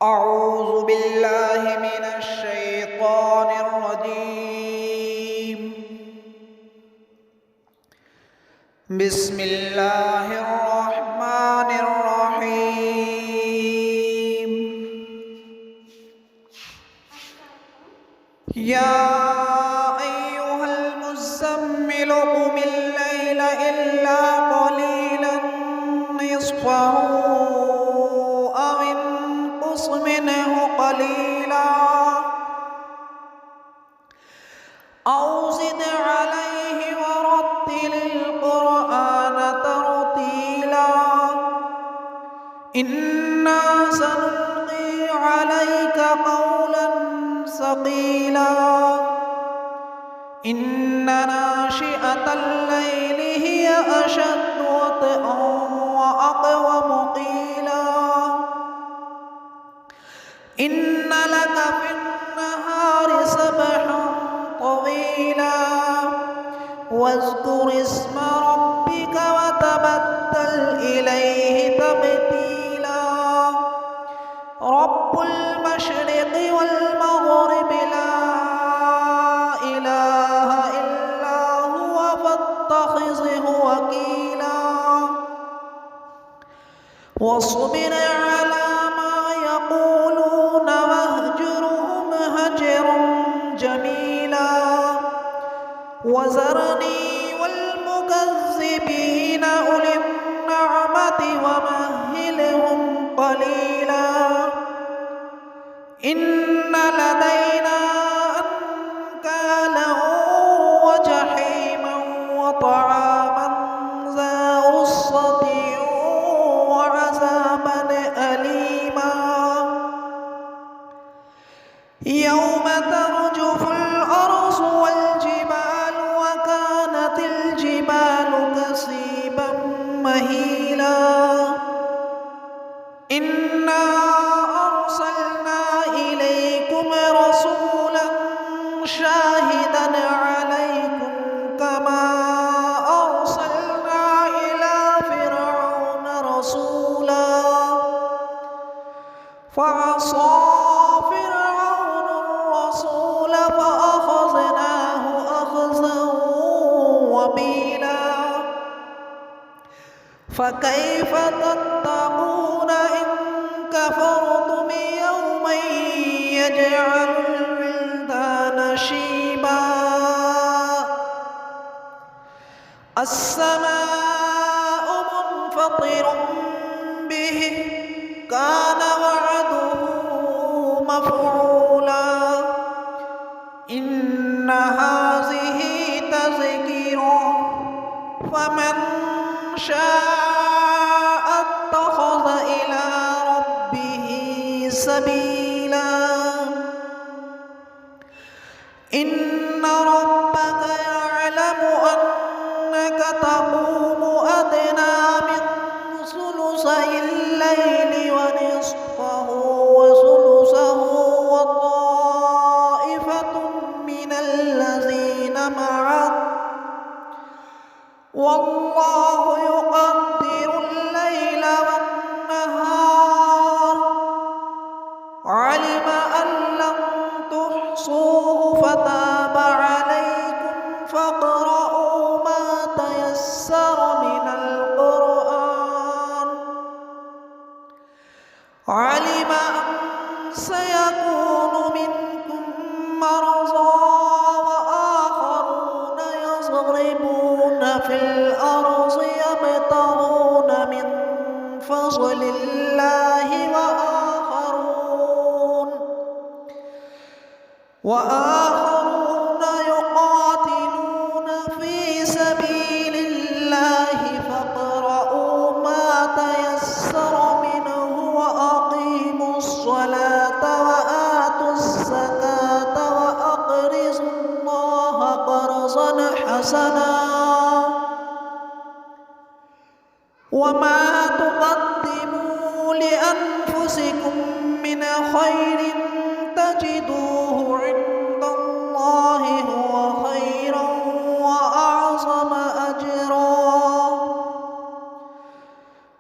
أعوذ بالله من الشيطان الرجيم. بسم الله الرحمن الرحيم. يا أيها المزمل قم الليل إلا قليلا نصفه أو انقص منه قليلا أو زد عليه ورتل القرآن ترتيلا إنا سنلقي عليك قولا ثقيلا إن ناشئة الليل هي أشد وطئا وأقوم قيلا إن لك في النهار سبحا طويلا واذكر اسم ربك وتبتل إليه تبتيلا رب المشرق والمغرب لا إله إلا هو فاتخذه وكيلا واصبر على ما يقولون واهجرهم هجرا جميلا وذرني والمكذبين أولي النعمة ومهلهم قليلا إن لدينا أنكالا وجحيما وطعاما ذا غصة وعذابا أليما يوم ترجف الأرض والجبال وكانت الجبال كثيبا مهيلا إنا أرسلنا إليكم رسولا شاهدا عليكم كما أرسلنا إلى فرعون رسولا فعصى فرعون الرسول فأخذناه أخذا وبيلا فكيف تتقون إن كفرتم يوما يجعل الولدان شيبا السماء منفطر به كان وعده مفعولا إن هذه تذكرة فمن شاء اتخذ إلى ربه سبيلا إن ربك يعلم أنك تقوم أدنى من ثلثي الليل ونصفه وثلثه وطائفة من الذين معك والله يقدر الليل والنهار علم أن لن تحصوه فتاب عليكم فاقرؤوا ما تيسر من القرآن علم أن سيكون منكم مرضى وآخرون يضربون في الأرض يبتغون من فضل الله وآخرون يقاتلون في سبيل الله فاقرؤوا ما تيسر منه وأقيموا الصلاة وآتوا الزكاة وأقرضوا الله قرضا حسنا وما تقدموا لأنفسكم من خير تجدوه عند الله هو خيرا وأعظم أجرا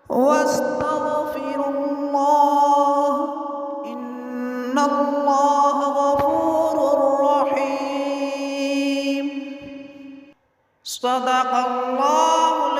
واستغفروا الله إن الله غفور رحيم. صدق الله